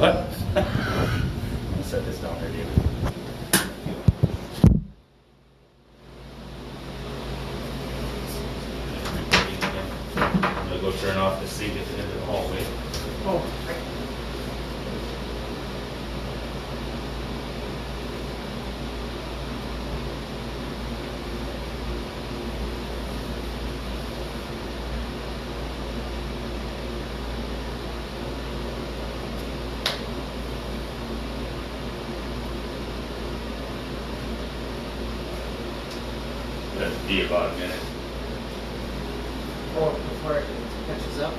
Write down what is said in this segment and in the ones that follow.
What? I'm gonna set this down there, David. I'm gonna go turn off the sink at the end of the hallway. Oh. That'd be about a minute. Oh, before it catches up.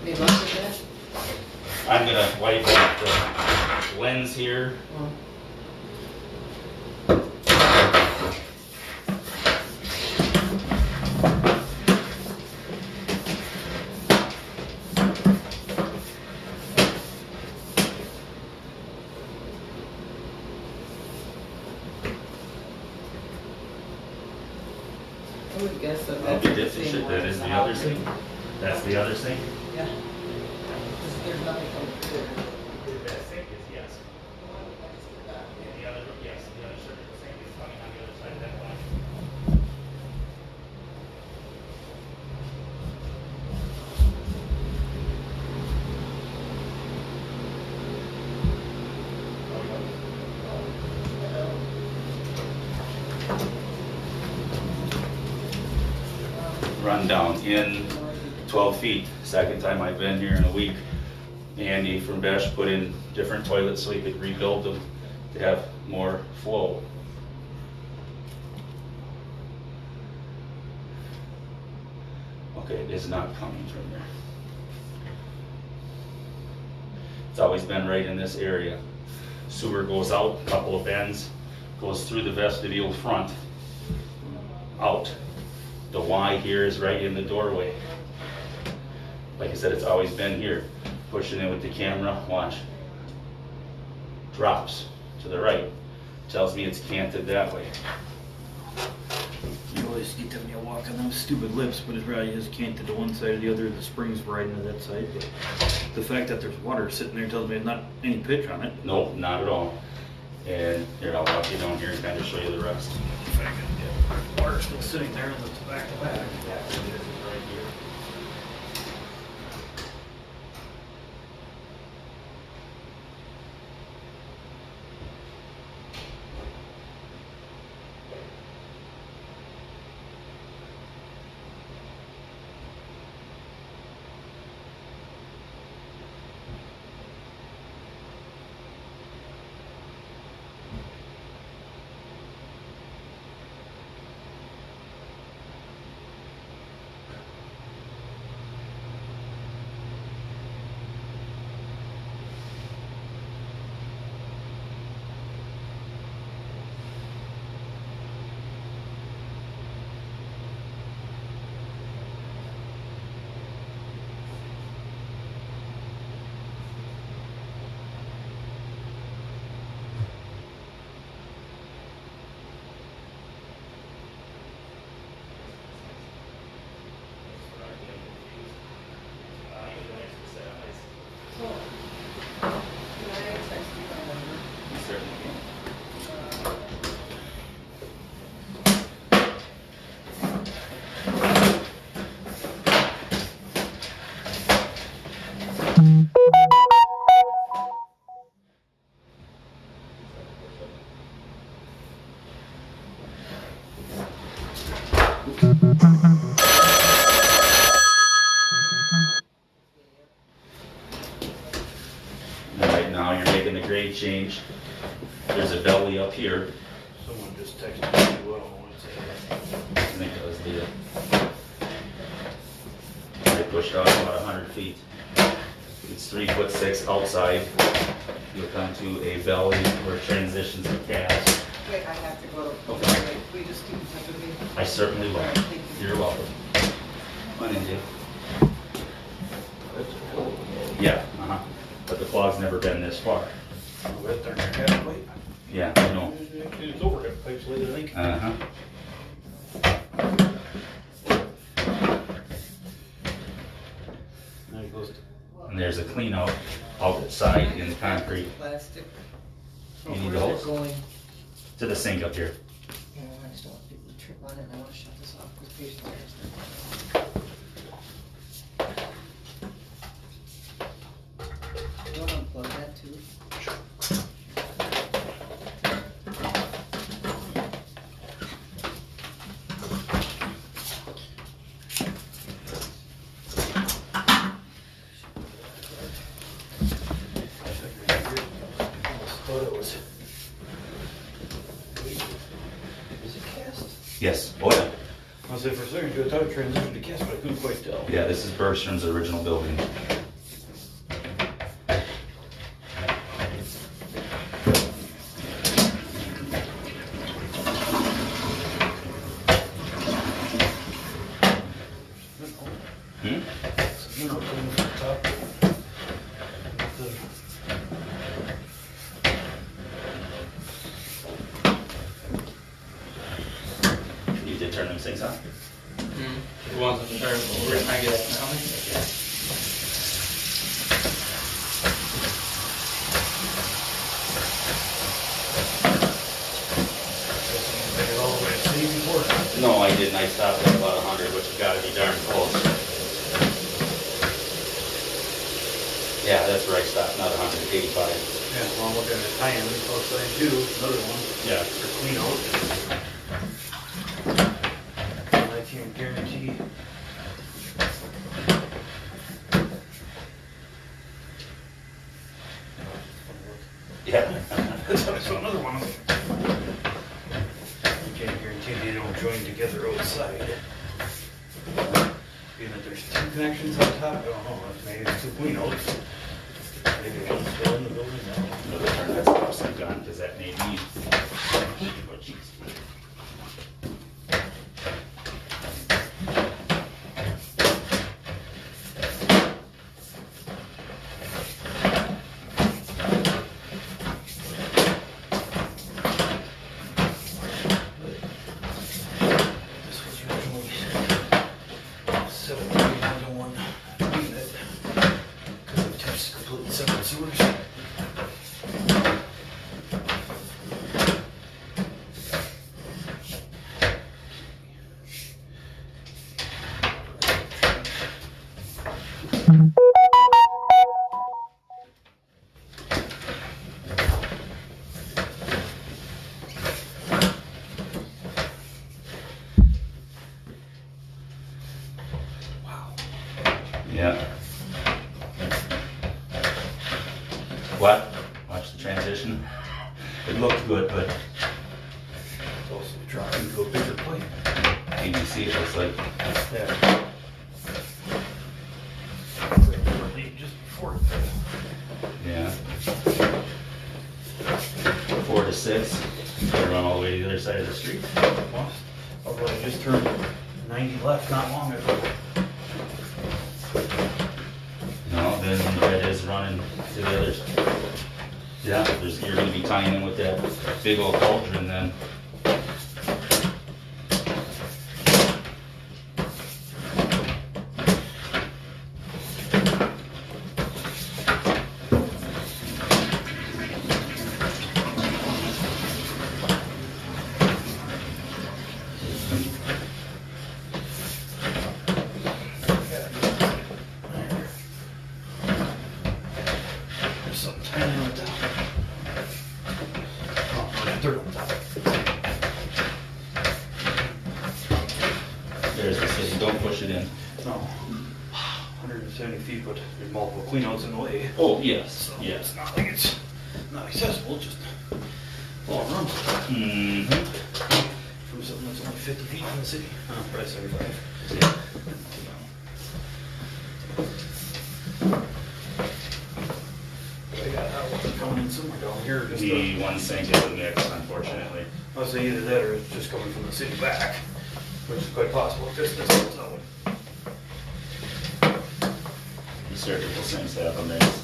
Any luck with I'm gonna wipe out the lens here. that? I would guess that I'll that's be the this same shit. one That as is the the other house. sink. That's the other sink. Yeah. 'Cause there's nothing coming through there. That sink is yes. And the other, yes, the other sink is coming on the other side of that line. Run down in 12 feet. Second time I've been here in a week. Andy from Besh put in different toilets so he could rebuild them to have more flow. Okay, it is not coming from there. It's always been right in this area. Sewer goes out, a couple of bends, goes through the vestibule front, out. The Y here is right in the doorway. Like I said, it's always been here. Pushing in with the camera, watch. Drops to the right. Tells me it's canted that way. You always get to me a walk on those stupid lips, but it really is canted to one side or the other. The springs right into that side. But the fact that there's water sitting there tells me there's not any pitch on it. Nope, not at all. And here, I'll walk you down here and kind of show you the rest. In fact, yeah, water still sitting there and it's back to back. Yeah, it is right here. now, you're making the grade change. There's a belly up here. Someone just texted me, well, I don't know what it I think that was the, they pushed out about 100 feet. It's 3'6" outside. You'll come to a belly where it transitions to cast. Wait, I have to go. Okay. We just keep in touch with me. I certainly will. All right, thank you. You're welcome. Come on in, Dave. is. Yeah, but the clog's never been this far. Right there, half pipe. Yeah, I know. It's overhead pipes later, I think. Uh-huh. Now he goes to, And there's a clean out outside in the concrete Plastic. You need Where's the it hose? going? to the sink up here. Yeah, I just don't want people to trip on it, and I want to shut this off because patients are. You want to unplug that too? thought it was. Is it cast? Yes. Oh, yeah. I was saying for a second, I thought it transitioned to cast, but I couldn't quite tell. Yeah, this is Bergstrom's original building. Hmm? You know, coming from the top. You did turn them sinks on? The ones that are, we're trying to get economic. Take it all the way to sea before. No, I didn't. I stopped at about 100, which has got to be darn close. Yeah, that's where I stopped, not 185. Yeah, well, I'm looking at tie-in, outside too, another one. Yeah. For clean out. And I can't guarantee. Yeah. So another one. I can't guarantee they don't join together outside. Being that there's two connections on top, I don't know, maybe it's two clean outs. Maybe one's still in the building now. I'm gonna turn that stop sink on because that made me. Oh, jeez. This was originally 1701 unit because of two completely separate sewers. Yeah. What? Watch the transition. It looked good, but It's also dropping into a bigger pipe. ABC, it looks like. Yeah. Just before it fell. Yeah. 4 to 6. Gotta run all the way to the other side of the street. Although I just turned 90 left not long ago. No, then that is running to the others. Yeah, you're gonna be tying in with that big old cauldron then. There's something tiny on the top. Oh, no, there's dirt on top. There's the city, don't push it in. No. 110 any feet, but there's multiple cleanouts in the way. Oh, yes, So yes. it's not like it's not accessible, just long run. Mm-hmm. From something that's only 50 feet from the city. Probably 75. Yeah. I got that one coming in somewhere down here. Just The one sink is a mix, unfortunately. I'll say either that or it's just coming from the city back, which is quite possible. This one's that one. The surgical sinks have a mix.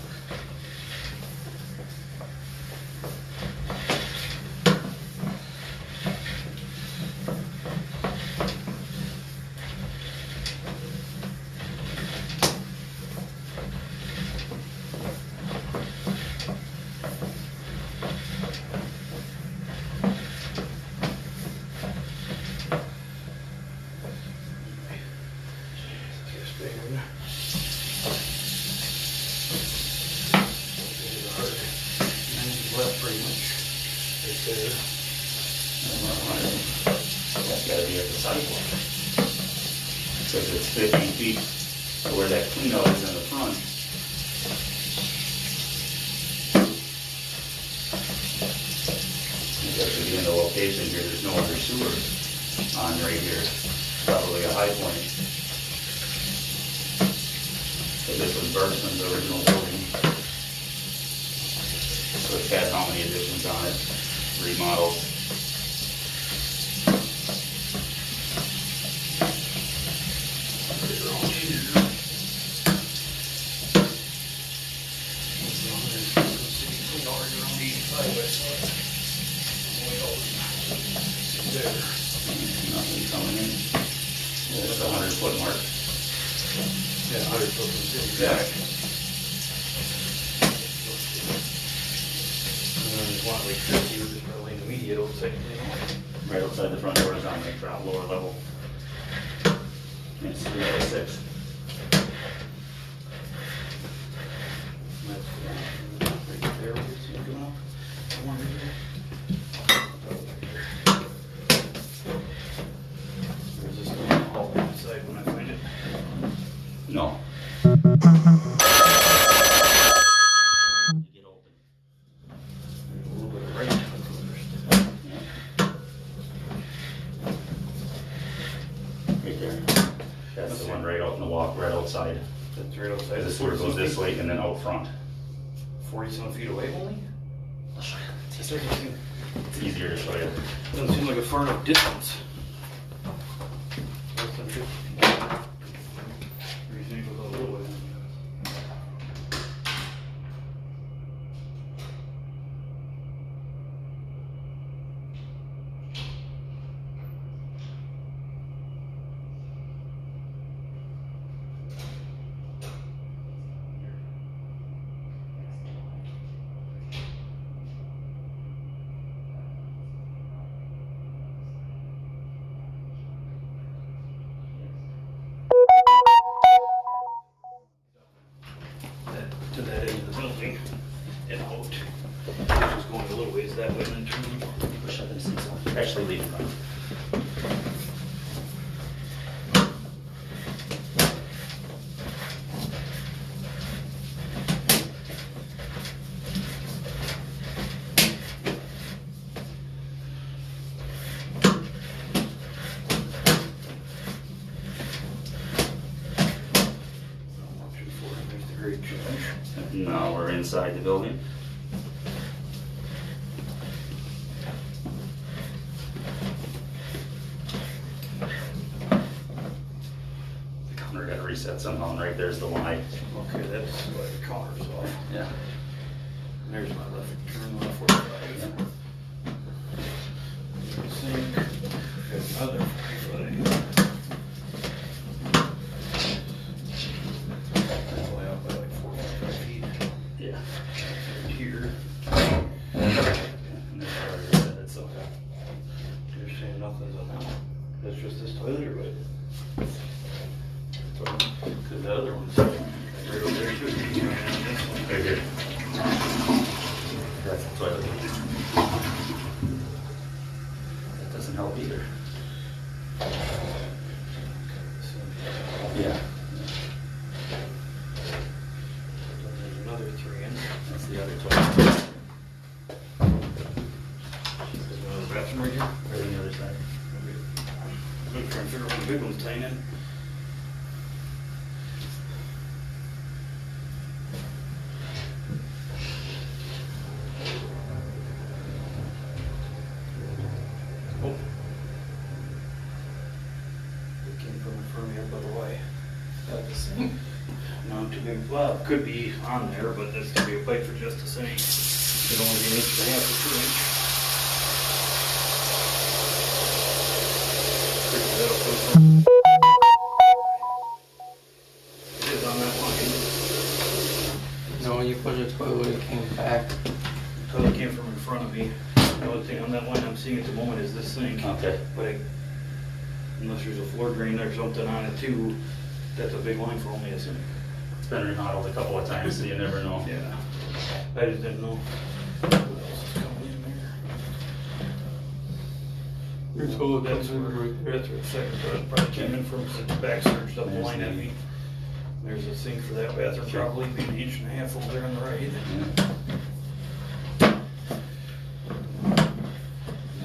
Left pretty much right there. That's gotta be at the sidewalk. Because it's 15 feet to where that cleanout is in the front. That should be in the location here, there's no other sewer on right here. Probably a high point. So this was Bergson's original building. So it's got how many additions on it, remodels. Nothing coming in. Well, it's a 100-foot mark. Yeah, 100 foot from the city Yeah. back. And then there's one like 50, which is probably intermediate outside, Right outside the front door is on the ground lower level. And it's 306. That's right there, we can see it going up. That one right there. Or is this going all the way inside when I find it? No. Get open. There's a little bit of right to it first. Right there. That's the one right out in the walk, right outside. That's right outside. Because the sewer goes this way and then out front. 40-some feet away only? I'll show you. That doesn't seem, It's easier to show you. doesn't seem like a far enough distance. Less than 50 feet. Or you think we'll go a little way? To that end of the building and out. Just going a little ways that way and then turning. Push up and see something. Actually, leave it running. Option 4, there's the grade change. Now we're inside the building. The counter got reset somehow, and right there's the Y. Okay, that's why the counter's off. Yeah. And there's my left turn, 145. Sink. There's another 45. That's way up by like 4 or 5 feet. Yeah. Right here. And that's where I reset it, so. You're saying nothing's on that one. That's just this toilet or what? Because the other one's right over there too. And this one. Right here. That's the toilet. the 3 ends. That's the other toilet. There's another bathroom right here. Right on the other side. I'm trying to figure out where the big one's tying in. Oh. It came from in front of me up by the way. Got the same. Not too big, well, it could be on there, but that's gonna be a pipe for just the same. It'd only be 1.5 inches to 2 inch. Figure that'll put some- It is on that line. No, when you put a toilet, it came back. Toilet came from in front of me. The only thing on that line I'm seeing at the moment is this sink. Okay. But unless there's a floor drain or something on it too, that's a big line for only a sink. It's been remodeled a couple of times, so you never know. Yeah. I just didn't know what else is coming in there. Your toilet That's comes where, in right that's where the second toilet probably came in from, since the back surged up the line at me. There's a sink for that bathroom, probably maybe 1.5 inches over there on the right. Yeah.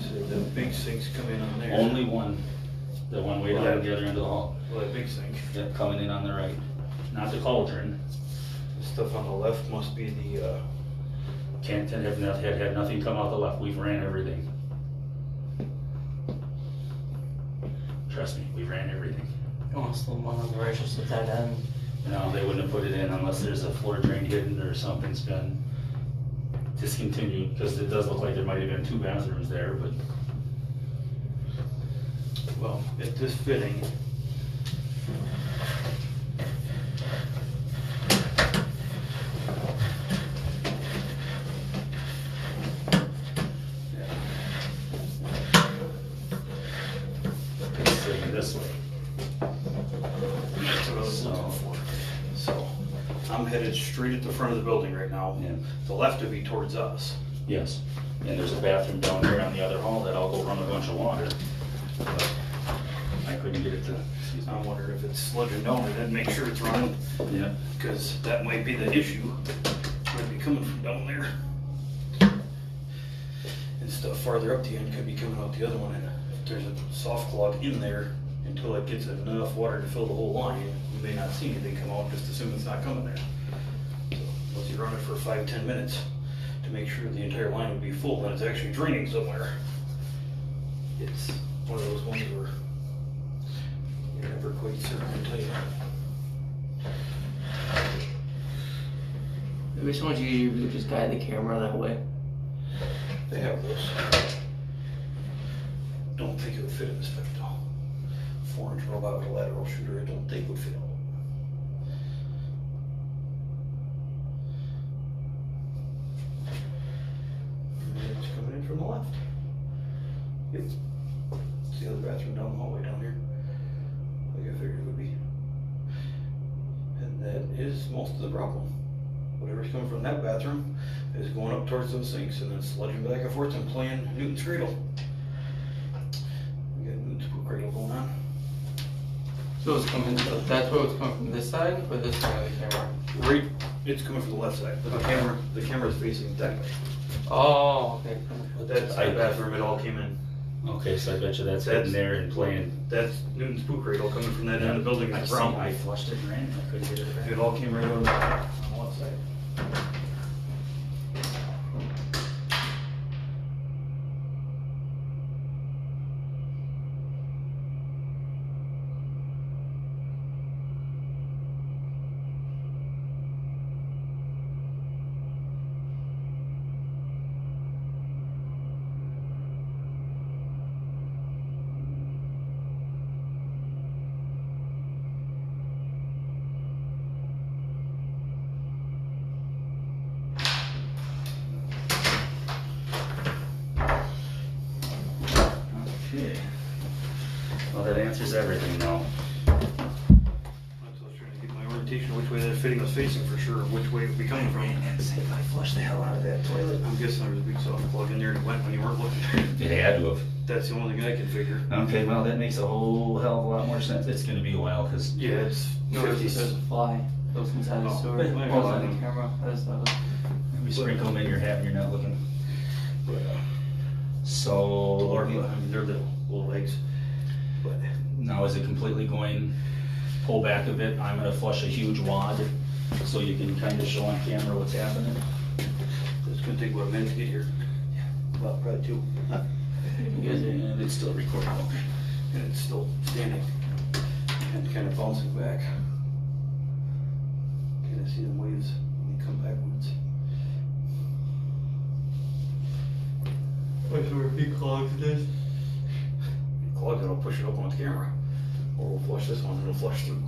So the big sinks come in on there. Only one, the one way down Well, the other end of the hall. Well, that big sink. Yep, coming in on the right. Not the cauldron. The stuff on the left must be the, Can't have had nothing come out the left. We've ran everything. Trust me, we ran everything. Almost the one on the right, just at that end. No, they wouldn't have put it in unless there's a floor drain hidden or something's been discontinued, because it does look like there might have been 2 bathrooms there, but well, at this fitting. it's sitting this way. That's what I was looking for. So, I'm headed straight at the front of the building right now. Yeah. The left would be towards us. Yes, and there's a bathroom down there on the other hall that I'll go run a bunch of water. But I couldn't get it to, excuse me. I'm wondering if it's sludging down and then make sure it's running, Yeah. because that might be the issue. Might be coming from down there. And stuff farther up the end could be coming out the other one. And if there's a soft clog in there, until it gets enough water to fill the whole line, you may not see anything come out, just assume it's not coming there. So, unless you run it for 5-10 minutes to make sure the entire line would be full, and it's actually draining somewhere. It's one of those ones where you're never quite certain, I can tell you. It'd be so much easier if you could just guide the camera that way. They have those. Don't think it would fit in this thing though. 4-inch robot with a lateral shooter, I don't think would fit all. And it's coming in from the left. Yep. It's the other bathroom down the hallway down here. Like I figured it would be. And that is most of the problem. Whatever's coming from that bathroom is going up towards those sinks and then sludging back and forth and playing Newton's cradle. We got Newton's cradle going on. So it's coming, that's where it's coming from, this side or this side of the camera? Right, it's coming from the left side, but the camera's facing that way. Oh, okay. But that's the bathroom, it all came in. Okay, so I bet you that's sitting there and playing. That's Newton's poop cradle coming from that end of the building. I That's see, brown. I flushed it and ran it. I couldn't get it back. It all came right out of the on one side. Okay. Well, that answers everything now. That's what I was trying to get my orientation, which way that fitting was facing for sure, which way it would be coming from. I flushed the hell out of that toilet. I'm guessing there was a big soft plug in there and it went when you weren't looking. It had to have. That's the only thing I can figure. Okay, well, that makes a whole hell of a lot more sense. It's gonna be a while, because Yeah, it's Notice it says fly. Goes inside the Oh, sewer, wait, wait, pulls wait. on the camera, that's not. We sprinkle them in your hat and you're not looking. But, the So, larvae, I mean, they're little eggs. But now is it completely going, pull back a bit, I'm gonna flush a huge wad so you can kind of show on camera what's happening. it's gonna take about a minute to get here. About probably 2. And it's still recording, okay. And it's still standing and kind of bouncing back. Kind of see the waves when they come backwards. Wait, so we're big clogs this? Clog it'll push it up on the camera. Or we'll flush this one and it'll flush through.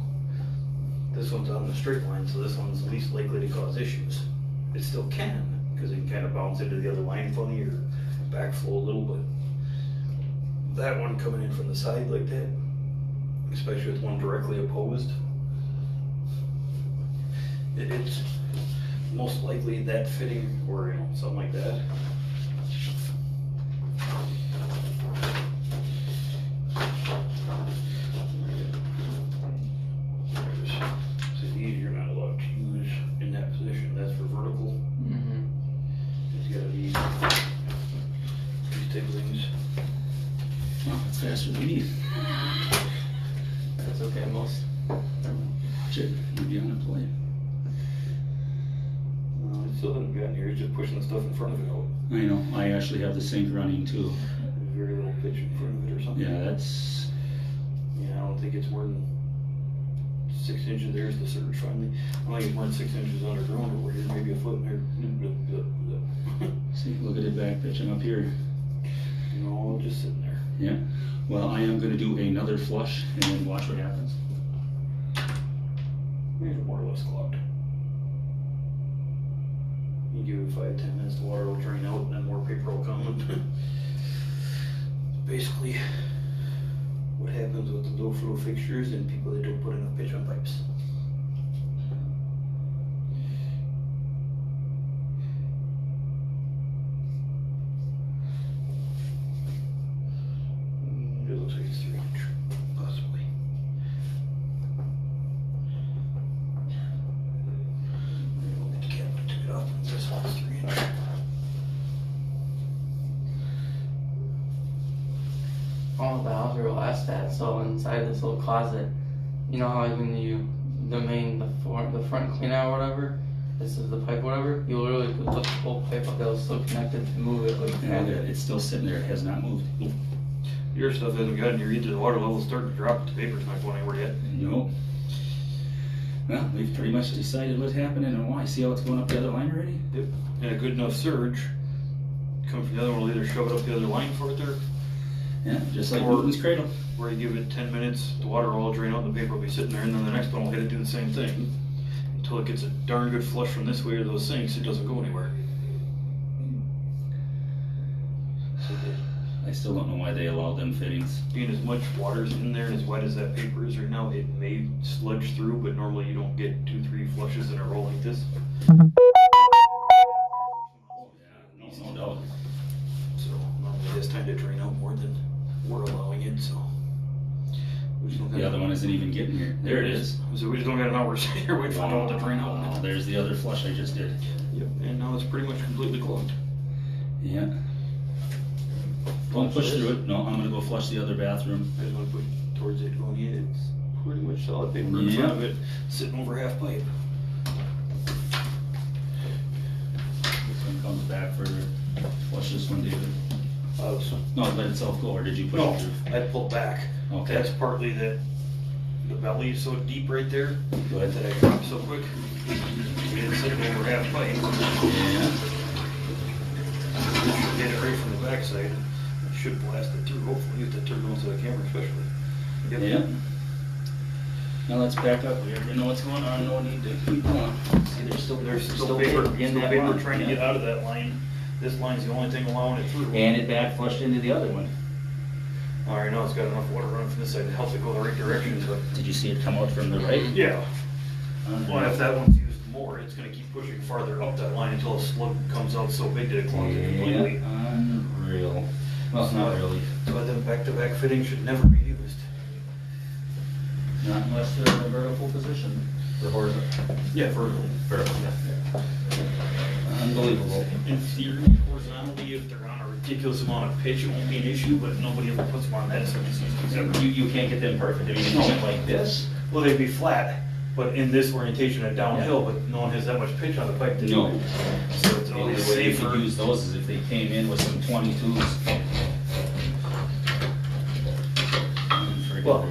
This one's on the straight line, so this one's least likely to cause issues. It still can, because it can kind of bounce into the other line funny or backflow a little bit. That one coming in from the side like that, especially with one directly opposed, it's most likely that fitting or something like that. So these you're not allowed to use in that position. That's for vertical. Mm-hmm. It's gotta be these tiglings. Oh, it's faster than me. That's okay, most. Watch it, you'll be on a play. No, it still hasn't gotten here. It's just pushing the stuff in front of it out. I know, I actually have the sink running too. There's very little pitch in front of it or something. Yeah, that's, Yeah, I don't think it's more than 6 inches. There's the surge finally. I don't think it's more than 6 inches underground over here, maybe a foot in there. see, look at it back pitching up here. No, just sitting there. Yeah, well, I am gonna do another flush and then watch what happens. Maybe more or less clogged. You give it 5-10 minutes, the water will drain out and then more paper will come. Basically, what happens with the low flow fixtures and people that don't put enough pitch on pipes. It looks like it's 3 inch, possibly. The cabinet took it off, and this one's 3 inch. All the house will ask that, so inside this little closet, you know how like when you, the front clean out or whatever, this is the pipe or whatever, you literally could lift the whole pipe up that was still connected to move it like Yeah, that. it's still sitting there, it has not moved. Your stuff hasn't gotten here either. The water level's starting to drop, but the paper's not going anywhere yet. Nope. Well, we've pretty much decided what's happening and why. See how it's going up the other line already? Yep. And a good enough surge, come from the other one, will either shove it up the other line for it there, Yeah, just like Or- Newton's cradle. or you give it 10 minutes, the water will all drain out, and the paper will be sitting there, and then the next one will hit it, do the same thing. Until it gets a darn good flush from this way or those sinks, it doesn't go anywhere. So I still don't know why they allow them fittings. being as much water's in there and as wet as that paper is right now, it may sludge through, but normally you don't get 2-3 flushes in a row like this. No doubt. So normally it has time to drain out more than we're allowing it, so. We just don't The have- other one isn't even getting here. There it is. So we just don't got an hour sitting here waiting for it all to drain Oh, out. there's the other flush I just did. Yep, and now it's pretty much completely clogged. Yeah. Don't push through it. No, I'm gonna go flush the other bathroom. I just want to put towards it going in. It's pretty much solid paper in front of it, sitting over half pipe. This one comes back for, flush this one, David. No, let itself go, or did you push No, it through? I pulled back. Okay. That's partly that the belly is so deep right there Go ahead. that I dropped so quick. It's sitting over half pipe. Yeah. Get it right from the backside. It should blast it through, hopefully, if the turbulence of the camera especially. Yep. Yeah. Now let's back up. We already know what's going on. No need to keep going. See, there's Still paper, in that paper line. trying to Yeah. get out of that line. This line's the only thing allowing it through. And it back flushed into the other one. All right, now it's got enough water running from this side to help it go the right direction, but. Did you see it come out from the right? Yeah. Well, if that one's used more, it's gonna keep pushing farther up that line until a slug comes out so big that it clogs it completely. Yeah, unreal. Well, not really. But then back-to-back fitting should never be used. Not unless they're in a vertical position. or horizontal? Yeah, vertical. Vertical, yeah. Unbelievable. In theory, horizontally, if they're on a ridiculous amount of pitch, it won't be an issue, but nobody ever puts them on that, so just use these. You can't get them perfect. I mean, if you went like this, Well, they'd be flat, but in this orientation at downhill, but no one has that much pitch on the pipe to do No. it. So it's the only always way you safer. could use those is if they came in with some 22s. Well,